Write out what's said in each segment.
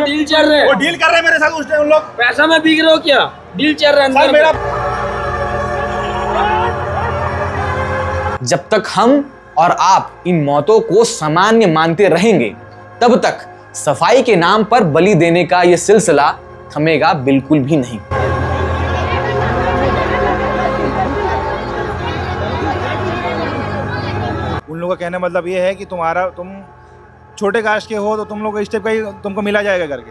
Deal चल रहे, वो डील कर रहे हैं मेरे साथ उन लोग। पैसा में बिक रहे हो क्या? डील चल रहा है मेरा। जब तक हम और आप इन मौतों को सामान्य मानते रहेंगे, तब तक सफाई के नाम पर बलि देने का यह सिलसिला थमेगा बिल्कुल भी नहीं। उन लोगों का कहने मतलब ये है कि तुम छोटे कास्ट के हो तो तुम लोग इस टाइप का ही तुमको मिला जाएगा करके।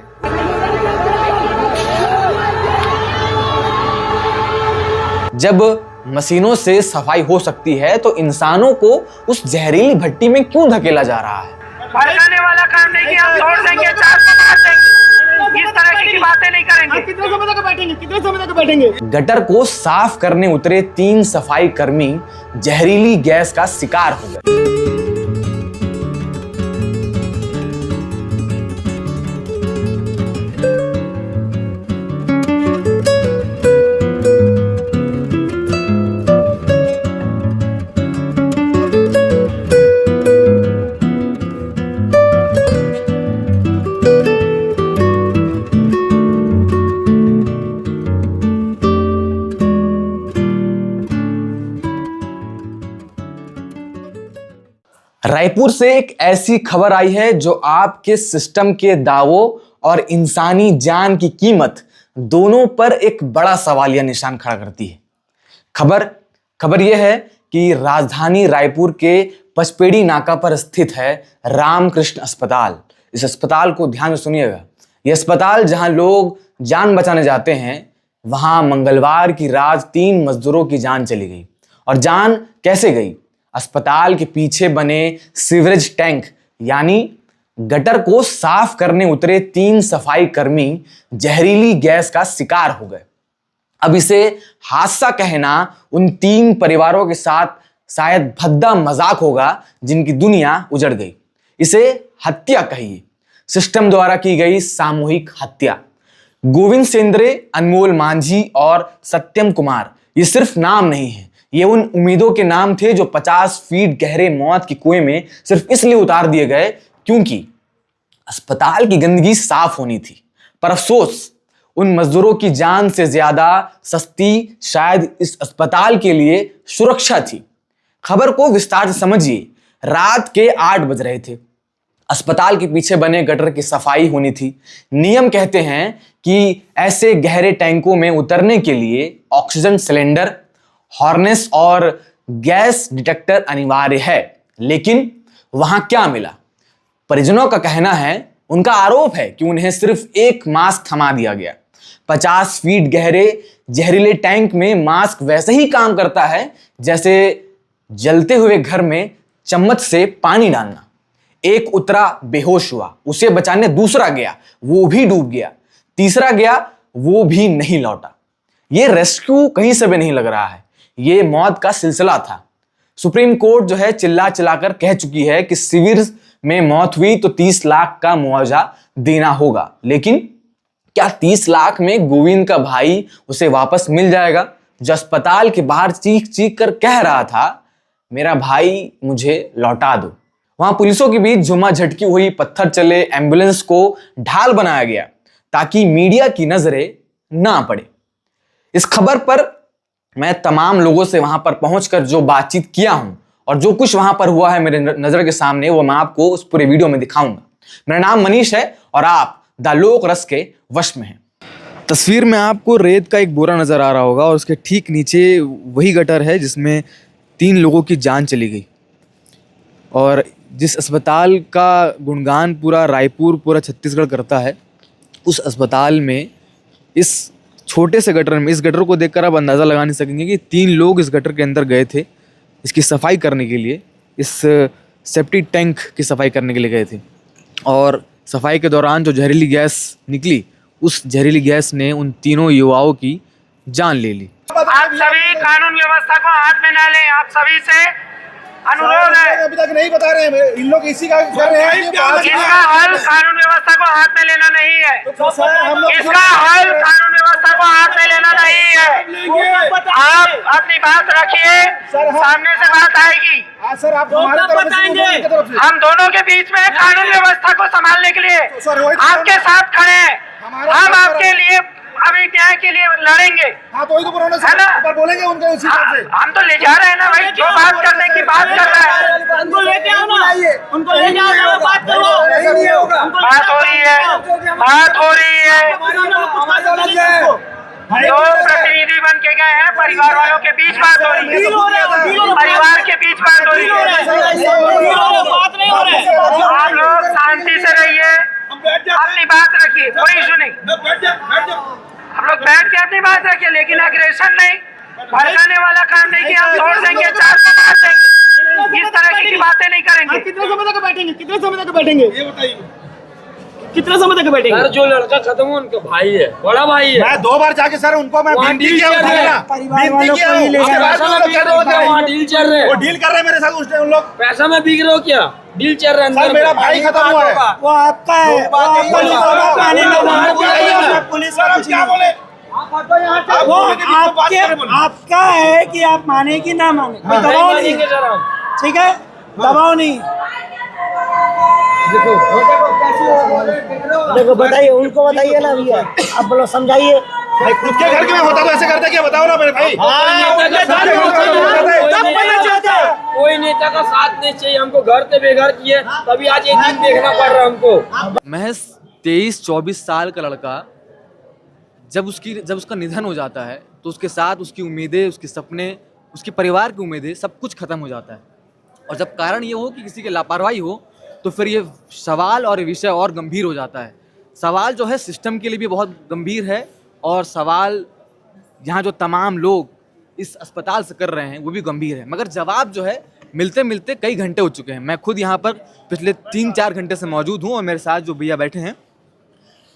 जब मशीनों से सफाई हो सकती है तो इंसानों को उस जहरीली भट्टी में क्यों धकेला जा रहा है? भड़काने वाला काम नहीं किया, हम छोड़ देंगे, चार को मार देंगे, इस तरह की बातें नहीं करेंगे। कितने समय तक बैठेंगे? कितने समय तक बैठेंगे? गटर को साफ करने उतरे 3 सफाई कर्मी जहरीली गैस का शिकार हो गए। रायपुर से एक ऐसी खबर आई है जो आपके सिस्टम के दावों और इंसानी जान की कीमत दोनों पर एक बड़ा सवालिया निशान खड़ा करती है। खबर यह है कि राजधानी रायपुर के पचपेड़ी नाका पर स्थित है रामकृष्ण अस्पताल। इस अस्पताल को ध्यान से सुनिएगा। यह अस्पताल जहां लोग जान बचाने जाते हैं, वहां मंगलवार की रात 3 मजदूरों की जान चली गई। और जान कैसे गई? अस्पताल के पीछे बने सीवरेज टैंक यानी गटर को साफ करने उतरे 3 सफाई कर्मी जहरीली गैस का शिकार हो गए। अब इसे हादसा कहना उन 3 परिवारों के साथ शायद भद्दा मजाक होगा जिनकी दुनिया उजड़ गई। इसे हत्या कहिए, सिस्टम द्वारा की गई सामूहिक हत्या। गोविंद सेंद्रे, अनमोल मांझी और सत्यम कुमार ये सिर्फ नाम नहीं है, ये उन उम्मीदों के नाम थे जो 50 फीट गहरे मौत के कुएं में सिर्फ इसलिए उतार दिए गए क्योंकि अस्पताल की गंदगी साफ होनी थी। पर अफसोस, उन मजदूरों की जान से ज्यादा सस्ती शायद इस अस्पताल के लिए सुरक्षा थी। खबर को विस्तार से समझिए। रात के 8 बज रहे थे। अस्पताल के पीछे बने गटर की सफाई होनी थी। नियम कहते हैं कि ऐसे गहरे टैंकों में उतरने के लिए ऑक्सीजन सिलेंडर, हार्नेस और गैस डिटेक्टर अनिवार्य है। लेकिन वहां क्या मिला? परिजनों का कहना है, उनका आरोप है कि उन्हें सिर्फ एक मास्क थमा दिया गया। 50 फीट गहरे जहरीले टैंक में मास्क वैसे ही काम करता है जैसे जलते हुए घर में चम्मच से पानी डालना। एक उतरा, बेहोश हुआ, उसे बचाने दूसरा गया, वो भी डूब गया। तीसरा गया, वो भी नहीं लौटा। ये रेस्क्यू कहीं से भी नहीं लग रहा है, ये मौत का सिलसिला था। सुप्रीम कोर्ट जो है चिल्ला चिल्लाकर कह चुकी है कि शिविर में मौत हुई तो 30 लाख का मुआवजा देना होगा। लेकिन क्या 30 लाख में गोविंद का भाई उसे वापस मिल जाएगा, जो अस्पताल के बाहर चीख चीख कर कह रहा था, मेरा भाई मुझे लौटा दो। वहां पुलिसों के बीच झुमा झटकी हुई, पत्थर चले, एम्बुलेंस को ढाल बनाया गया ताकि मीडिया की नजरें ना पड़े। इस खबर पर मैं तमाम लोगों से वहां पर पहुंचकर जो बातचीत किया हूं और जो कुछ वहां पर हुआ है मेरे नजर के सामने, वो मैं आपको उस पूरे वीडियो में दिखाऊंगा। मेरा नाम मनीष है और आप द लोक रस के वश में हैं। तस्वीर में आपको रेत का एक बोरा नजर आ रहा होगा और उसके ठीक नीचे वही गटर है जिसमें 3 लोगों की जान चली गई। और जिस अस्पताल का गुणगान पूरा रायपुर, पूरा छत्तीसगढ़ करता है, उस अस्पताल में इस छोटे से गटर में, इस गटर को देखकर आप अंदाज़ा लगा नहीं सकेंगे कि 3 लोग इस गटर के अंदर गए थे इसकी सफाई करने के लिए, इस सेप्टिक टैंक की सफाई करने के लिए गए थे। और सफाई के दौरान जो जहरीली गैस निकली, उस जहरीली गैस ने उन तीनों युवाओं की जान ले ली। आप सभी कानून व्यवस्था को हाथ में न लें। आप सभी से अनुरोध है। अभी तक नहीं बता रहे हैं, इन लोग इसी का कर रहे हैं कि इसका हल कानून व्यवस्था को हाथ में लेना नहीं है। तो सर हम लोग इसका हल कानून व्यवस्था को हाथ में लेना नहीं है। आप अपनी बात रखिए, सामने से बात आएगी। सर आप हमारे तरफ से उनकी तरफ से हम दोनों के बीच में कानून व्यवस्था को संभालने के लिए आपके साथ खड़े हैं। हम आपके लिए अभी न्याय के लिए लड़ेंगे। हाँ तो वही तो पुराने है ना? ऊपर बोलेंगे उनके उसी तरफ से। हम तो ले जा रहे हैं ना भाई, जो बात करने की बात कर रहा है उनको लेके आओ ना, उनको लेके आओ, बात करो। नहीं होगा, बात हो रही है, बात हो रही है। जो प्रतिनिधि बन के गए हैं, परिवार वालों के बीच बात हो रही है, परिवार के बीच बात हो रही है। बात नहीं हो रही है। आप लोग शांति से रहिए, अपनी बात रखिए, कोई इशू नहीं। हम लोग बैठ के अपनी बात रखिए, लेकिन एग्रेशन नहीं, भड़काने वाला काम नहीं कि हम तोड़ देंगे, चार को मार देंगे, इस तरह की बातें नहीं करेंगे। कितने समय तक बैठेंगे? कितने समय तक बैठेंगे? ये बताइए, कितने समय तक बैठेंगे? सर जो लड़का खत्म हुआ उनका भाई है, बड़ा भाई है। मैं 2 बार जाके सर उनको मैं वहाँ विनती डील किया, चल रहा है। विनती किया हूँ। उसके बाद वो लोग क्या बोलते हैं? वहाँ डील चल रहे वो हैं, डील कर रहे हैं मेरे साथ, उन लोग। पैसा में बिक रहे हो क्या? डील चल रहा है सर अंदर मेरा में। भाई खत्म हुआ है। वो आपका है, वो पुलिस सर क्या बोले? वो आपका है कि आप माने कि ना माने, कोई दबाव नहीं मानेंगे है, सर हम। ठीक है? दबाव नहीं। देखो बताइए, उनको बताइए ना भैया, आप बोलो समझाइए। भाई खुद के घर के में होता तो ऐसे करता क्या? बताओ ना मेरे भाई। कोई नेता का साथ नहीं चाहिए हमको, घर से बेघर किए, तभी आज ये दिन देखना पड़ रहा है हमको। महज 23-24 साल का लड़का जब उसका निधन हो जाता है तो उसके साथ उसकी उम्मीदें, उसके सपने, उसके परिवार की उम्मीदें, सब कुछ खत्म हो जाता है। और जब कारण ये हो कि किसी की लापरवाही हो तो फिर ये सवाल और विषय और गंभीर हो जाता है। सवाल जो है सिस्टम के लिए भी बहुत गंभीर है, और सवाल यहाँ जो तमाम लोग इस अस्पताल से कर रहे हैं वो भी गंभीर है। मगर जवाब जो है मिलते मिलते कई घंटे हो चुके हैं। मैं खुद यहाँ पर पिछले 3-4 घंटे से मौजूद हूँ, और मेरे साथ जो भैया बैठे हैं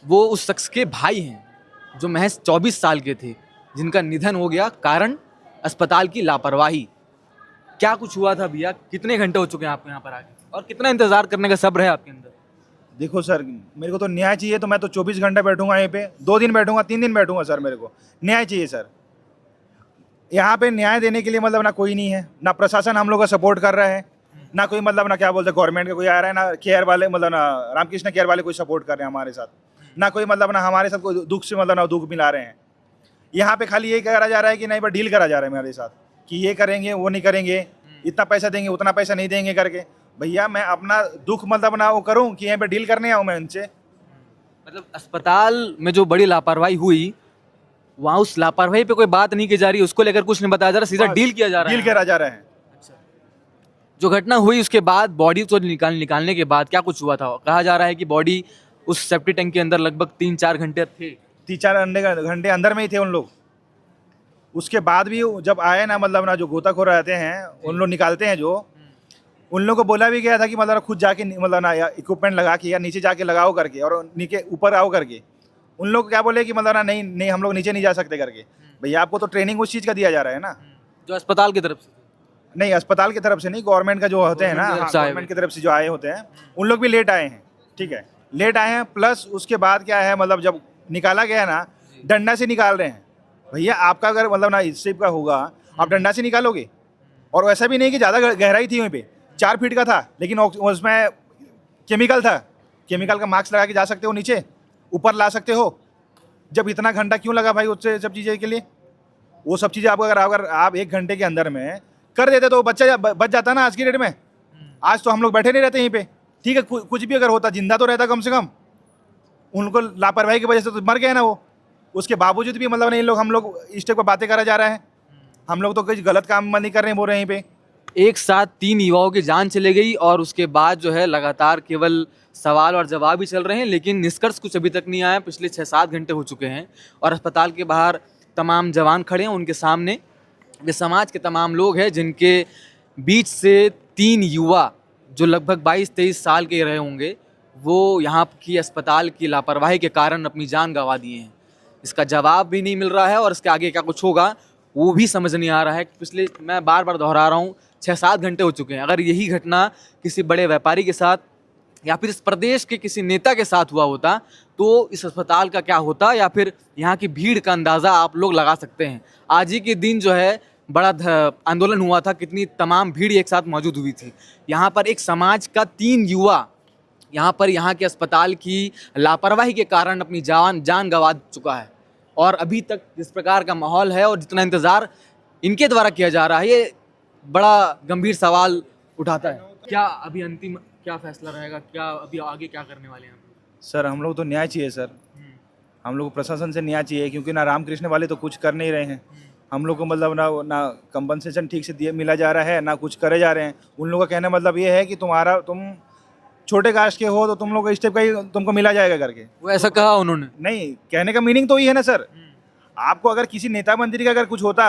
वो उस शख्स के भाई हैं जो महज 24 साल के थे, जिनका निधन हो गया कारण अस्पताल की लापरवाही। क्या कुछ हुआ था भैया? कितने घंटे हो चुके हैं आपको यहाँ पर आके, और कितना इंतजार करने का सब्र है आपके अंदर? देखो सर, मेरे को तो न्याय चाहिए, तो मैं तो 24 घंटे बैठूंगा यहीं पे, 2 दिन बैठूंगा, 3 दिन बैठूंगा सर। मेरे को न्याय चाहिए सर। यहाँ पे न्याय देने के लिए मतलब ना कोई नहीं है, ना प्रशासन हम लोग का सपोर्ट कर रहा है, ना कोई मतलब ना क्या बोलते हैं गवर्नमेंट का कोई आ रहा है, ना केयर वाले मतलब ना रामकृष्ण केयर वाले कोई सपोर्ट कर रहे हैं हमारे साथ, ना कोई मतलब ना हमारे साथ कोई दुख से मतलब ना दुख मिला रहे हैं। यहाँ पे खाली यही करा जा रहा है कि नहीं, पर डील करा जा रहा है मेरे साथ कि ये करेंगे, वो नहीं करेंगे, इतना पैसा देंगे, उतना पैसा नहीं देंगे करके। भैया मैं अपना दुख मतलब ना वो करूँ कि यहाँ पे डील करने आऊँ मैं उनसे? मतलब अस्पताल में जो बड़ी लापरवाही हुई, वहाँ उस लापरवाही पे कोई बात नहीं की जा रही, उसको लेकर कुछ नहीं बताया जा रहा, सीधा डील किया जा रहा है। डील करा जा रहा है। जो घटना हुई उसके बाद बॉडी को निकालने के बाद क्या कुछ हुआ था? कहा जा रहा है कि बॉडी उस सेफ्टी टैंक के अंदर लगभग 3-4 घंटे थे। 3-4 घंटे अंदर में ही थे उन लोग। उसके बाद भी जब आए ना मतलब ना जो गोताखोर रहते हैं उन लोग निकालते हैं, जो उन लोगों को बोला भी गया था कि मतलब खुद जाके मतलब ना इक्विपमेंट लगा के या नीचे जाके लगाओ करके, और नीचे ऊपर आओ करके। उन लोग क्या बोले कि मतलब ना नहीं हम लोग नीचे नहीं जा सकते करके। भैया आपको तो ट्रेनिंग उस चीज़ का दिया जा रहा है ना, जो अस्पताल की तरफ से? नहीं अस्पताल की तरफ से नहीं, गवर्नमेंट का जो होते हैं ना, गवर्नमेंट की तरफ से जो आए होते हैं उन लोग भी लेट आए हैं। ठीक है, लेट आए हैं, प्लस उसके बाद क्या है मतलब जब निकाला गया ना, डंडा से निकाल रहे हैं। भैया आपका अगर मतलब ना इस शेप का होगा, आप डंडा से निकालोगे? और वैसा भी नहीं कि ज़्यादा गहराई थी वहीं पे, 4 फीट का था, लेकिन उसमें केमिकल था। केमिकल का मास्क लगा के जा सकते हो, नीचे ऊपर ला सकते हो। जब इतना घंटा क्यों लगा भाई उससे सब चीज़ें के लिए? वो सब चीज़ें आपको अगर आप 1 घंटे के अंदर में कर देते तो बच्चा बच जाता ना आज की डेट में। आज तो हम लोग बैठे नहीं रहते यहीं पे। ठीक है, कुछ भी अगर होता, जिंदा तो रहता कम से कम। उनको लापरवाही की वजह से तो मर गए ना वो। उसके बावजूद भी मतलब नहीं लोग, हम लोग इस टाइप पर बातें करा जा रहा है। हम लोग तो कुछ गलत काम नहीं कर रहे हैं, बोल रहे हैं यहीं पे। एक साथ 3 युवाओं की जान चली गई, और उसके बाद जो है लगातार केवल सवाल और जवाब ही चल रहे हैं, लेकिन निष्कर्ष कुछ अभी तक नहीं आया। पिछले 6-7 घंटे हो चुके हैं, और अस्पताल के बाहर तमाम जवान खड़े हैं। उनके सामने वे समाज के तमाम लोग हैं, जिनके बीच से 3 युवा जो लगभग 22-23 साल के रहे होंगे, वो यहाँ की अस्पताल की लापरवाही के कारण अपनी जान गंवा दिए हैं। इसका जवाब भी नहीं मिल रहा है, और इसके आगे क्या कुछ होगा वो भी समझ नहीं आ रहा है। पिछले, मैं बार बार दोहरा रहा हूँ, 6-7 घंटे हो चुके हैं। अगर यही घटना किसी बड़े व्यापारी के साथ या फिर इस प्रदेश के किसी नेता के साथ हुआ होता तो इस अस्पताल का क्या होता, या फिर यहाँ की भीड़ का अंदाज़ा आप लोग लगा सकते हैं। आज ही के दिन जो है बड़ा आंदोलन हुआ था, कितनी तमाम भीड़ एक साथ मौजूद हुई थी। यहाँ पर एक समाज का 3 युवा यहाँ के अस्पताल की लापरवाही के कारण अपनी जान गंवा चुका है। और अभी तक जिस प्रकार का माहौल है और जितना इंतज़ार इनके द्वारा किया जा रहा है, ये बड़ा गंभीर सवाल उठाता है। क्या अभी अंतिम क्या फैसला रहेगा, क्या अभी आगे क्या करने वाले हैं? सर हम लोग तो न्याय चाहिए सर, हम लोग को प्रशासन से न्याय चाहिए, क्योंकि ना रामकृष्ण वाले तो कुछ कर नहीं रहे हैं। हम लोग को मतलब ना कंपनसेशन ठीक से मिला जा रहा है, ना कुछ करे जा रहे हैं। उन लोगों का कहना मतलब ये है कि तुम छोटे कास्ट के हो तो तुम लोग स्टेप का ही तुमको मिला जाएगा करके। वो ऐसा कहा उन्होंने? नहीं, कहने का मीनिंग तो ये है ना सर, आपको अगर किसी नेता मंत्री का अगर कुछ होता,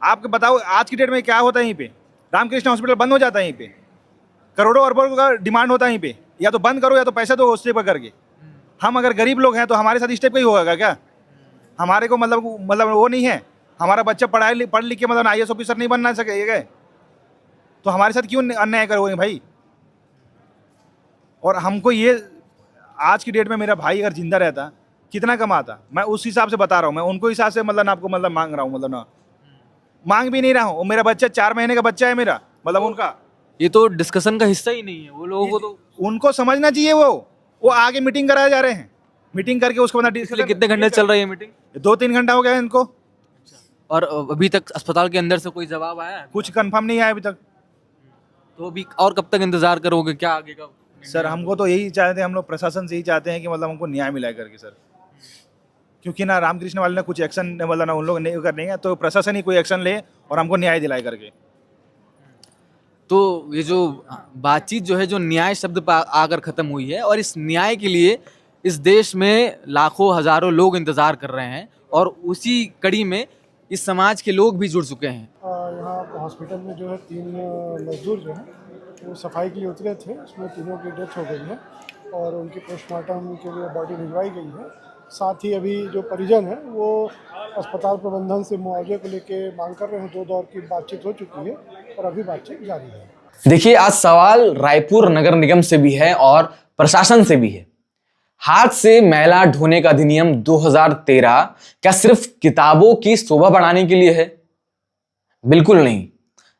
आपको बताओ आज की डेट में क्या होता है यहीं पे, रामकृष्ण हॉस्पिटल बंद हो जाता है यहीं पे, करोड़ों अरबों का डिमांड होता है यहीं पे, या तो बंद करो या तो पैसा दो स्टेप करके। हम अगर गरीब लोग हैं तो हमारे साथ स्टेप का ही होगा क्या? हमारे को मतलब वो नहीं है, हमारा बच्चा पढ़ लिख के मतलब IAS ऑफिसर नहीं बनना सकेगा, तो हमारे साथ क्यों अन्याय करोगे भाई? और हमको ये आज की डेट में मेरा भाई अगर जिंदा रहता कितना कमाता, मैं उस हिसाब से बता रहा हूँ, मैं उनको हिसाब से मतलब आपको मतलब मांग रहा हूँ, मतलब ना मांग भी नहीं रहा हूँ। मेरा बच्चा 4 महीने का बच्चा है मेरा, मतलब उनका ये तो डिस्कशन का हिस्सा ही नहीं है। वो लोगों को तो उनको समझना चाहिए, वो आगे मीटिंग कराए जा रहे हैं, मीटिंग करके उसको मतलब इसलिए कितने घंटे चल रही है मीटिंग? 2-3 घंटा हो गया है इनको। और अभी तक अस्पताल के अंदर से कोई जवाब आया है? कुछ कंफर्म नहीं आया अभी तक। तो अभी और कब तक इंतजार करोगे, क्या आगे का? सर हमको तो यही चाहते हैं, हम लोग प्रशासन से ही चाहते हैं कि मतलब हमको न्याय मिला करके सर, क्योंकि ना रामकृष्ण वाले ने कुछ एक्शन मतलब ना उन लोग नहीं कर रहे हैं, तो प्रशासन ही कोई एक्शन ले और हमको न्याय दिलाए करके। तो ये जो बातचीत जो है, जो न्याय शब्द पर आकर ख़त्म हुई है, और इस न्याय के लिए इस देश में लाखों हज़ारों लोग इंतज़ार कर रहे हैं, और उसी कड़ी में इस समाज के लोग भी जुड़ चुके हैं। यहाँ हॉस्पिटल में जो है 3 मजदूर जो हैं वो सफाई के लिए उतरे थे, उसमें तीनों की डेथ हो गई है और उनकी पोस्टमार्टम के लिए बॉडी भिजवाई गई है। साथ ही अभी जो परिजन है वो अस्पताल प्रबंधन से मुआवजे को लेके मांग कर रहे हैं। 2 दौर की बातचीत हो चुकी है और अभी बातचीत जारी है। देखिए, आज सवाल रायपुर नगर निगम से भी है और प्रशासन से भी है। हाथ से मैला ढोने का अधिनियम 2013 क्या सिर्फ किताबों की शोभा बढ़ाने के लिए है? बिल्कुल नहीं।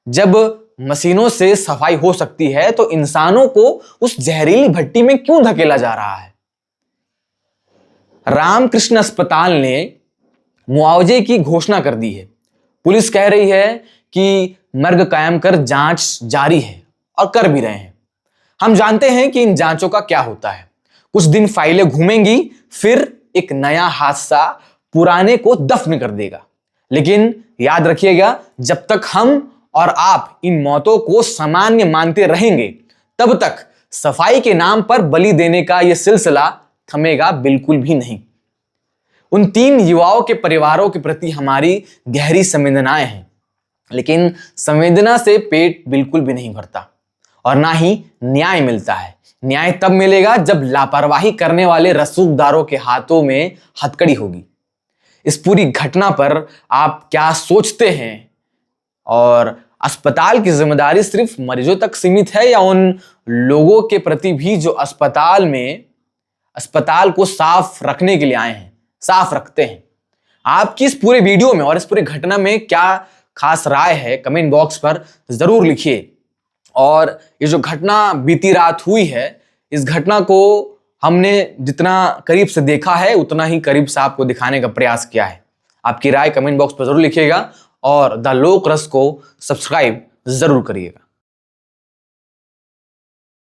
जब मशीनों से सफाई हो सकती है तो इंसानों को उस जहरीली भट्टी में क्यों धकेला जा रहा है? रामकृष्ण अस्पताल ने मुआवजे की घोषणा कर दी है। पुलिस कह रही है कि मर्ग कायम कर जांच जारी है, और कर भी रहे हैं। हम जानते हैं कि इन जांचों का क्या होता है। कुछ दिन फाइलें घूमेंगी, फिर एक नया हादसा पुराने को दफन कर देगा। लेकिन याद रखिएगा, जब तक हम और आप इन मौतों को सामान्य मानते रहेंगे, तब तक सफाई के नाम पर बलि देने का यह सिलसिला थमेगा बिल्कुल भी नहीं। उन 3 युवाओं के परिवारों के प्रति हमारी गहरी संवेदनाएं हैं, लेकिन संवेदना से पेट बिल्कुल भी नहीं भरता और ना ही न्याय मिलता है। न्याय तब मिलेगा जब लापरवाही करने वाले रसूखदारों के हाथों में हथकड़ी होगी। इस पूरी घटना पर आप क्या सोचते हैं? और अस्पताल की जिम्मेदारी सिर्फ मरीजों तक सीमित है या उन लोगों के प्रति भी जो अस्पताल को साफ रखने के लिए आए हैं, साफ रखते हैं? आपकी इस पूरे वीडियो में और इस पूरी घटना में क्या खास राय है, कमेंट बॉक्स पर जरूर लिखिए। और ये जो घटना बीती रात हुई है, इस घटना को हमने जितना करीब से देखा है उतना ही करीब से आपको दिखाने का प्रयास किया है। आपकी राय कमेंट बॉक्स पर जरूर लिखिएगा और द लोक रस को सब्सक्राइब जरूर करिएगा।